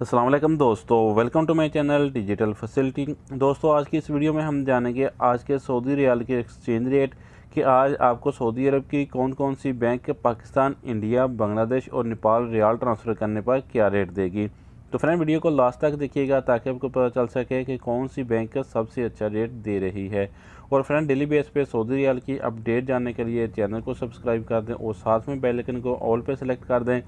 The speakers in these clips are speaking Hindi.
अस्सलाम वालेकुम दोस्तों, welcome to my channel digital facility. दोस्तों, आज की इस वीडियो में हम जानेंगे आज के सऊदी रियाल के एक्सचेंज रेट कि आज आपको सऊदी अरब की कौन कौन सी बैंक पाकिस्तान, इंडिया, बांग्लादेश और नेपाल रियाल ट्रांसफ़र करने पर क्या रेट देगी। तो फ्रेंड, वीडियो को लास्ट तक देखिएगा ताकि आपको पता चल सके कि कौन सी बैंक सबसे अच्छा रेट दे रही है। और फ्रेंड, डेली बेस पे सऊदी रियाल की अपडेट जानने के लिए चैनल को सब्सक्राइब कर दें और साथ में बेल आइकन को ऑल पे सेलेक्ट कर दें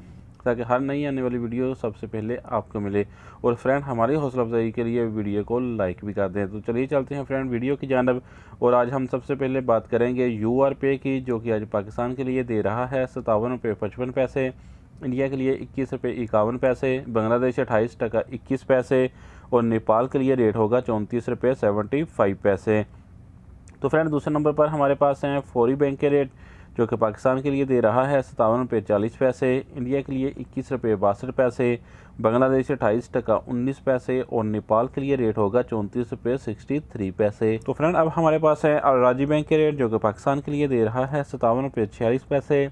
ताकि हर नई आने वाली वीडियो सबसे पहले आपको मिले। और फ्रेंड, हमारी हौसला अफजाई के लिए वीडियो को लाइक भी कर दें। तो चलिए चलते हैं फ्रेंड वीडियो की जानब। और आज हम सबसे पहले बात करेंगे UR पे की, जो कि आज पाकिस्तान के लिए दे रहा है 57 रुपये 55 पैसे, इंडिया के लिए 21 रुपये 51 पैसे, बांग्लादेश 28 टका 21 पैसे और नेपाल के लिए रेट होगा 34 रुपये 75 पैसे। तो फ्रेंड, दूसरे नंबर पर हमारे पास हैं फौरी बैंक के रेट, जो कि पाकिस्तान के लिए दे रहा है 57 रुपये 40 पैसे, इंडिया के लिए 21 रुपये 62 पैसे, बांग्लादेश 28 टका 19 पैसे और नेपाल के लिए रेट होगा 34 रुपये 63 पैसे। तो फ्रेंड, अब हमारे पास है अल-राजी बैंक के रेट, जो कि पाकिस्तान के लिए दे रहा है 57 रुपये 46 पैसे,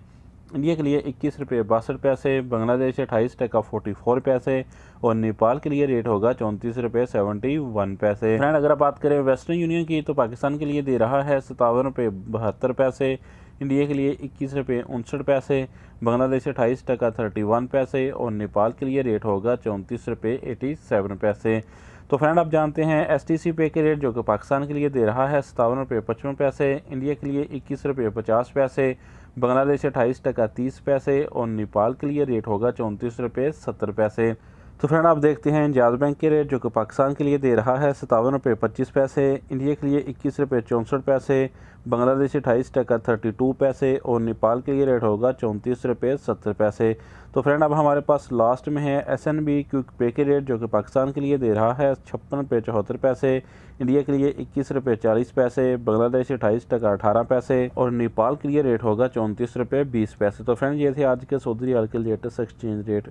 इंडिया के लिए 21 रुपये 62 पैसे, बांग्लादेश 28 टका 44 पैसे और नेपाल के लिए रेट होगा 34 रुपये 71 पैसे। फ्रेंड, अगर आप बात करें वेस्टर्न यूनियन की, तो पाकिस्तान के लिए दे रहा है 57 रुपये 72 पैसे, इंडिया के लिए 21 रुपये 59 पैसे, बांग्लादेश 28 टका 31 पैसे और नेपाल के लिए रेट होगा 34 रुपये 87 पैसे। तो फ्रेंड, आप जानते हैं STC पे के रेट, जो कि पाकिस्तान के लिए दे रहा है 57 रुपये 55 पैसे, इंडिया के लिए 21 रुपये 50 पैसे, बांग्लादेश 28 टका 30 पैसे और नेपाल के लिए रेट होगा 34 रुपये 70 पैसे। तो फ्रेंड, आप देखते हैं इंजाज बैंक के रेट, जो कि पाकिस्तान के लिए दे रहा है 57 रुपये 25 पैसे, इंडिया के लिए 21 रुपये 64 पैसे, बांग्लादेश 28 टका 32 पैसे और नेपाल के लिए रेट होगा 34 रुपये 70 पैसे। तो फ्रेंड, अब हमारे पास लास्ट में है SNB क्विक पे के रेट, जो कि पाकिस्तान के लिए दे रहा है 56 रुपये 74 पैसे, इंडिया के लिए 21 रुपये 40 पैसे, बांग्लादेश 28 टका 18 पैसे और नेपाल के लिए रेट होगा 34 रुपये 20 पैसे। तो फ्रेंड, ये थे आज के सऊदी रियाल के लेटेस्ट एक्सचेंज रेट।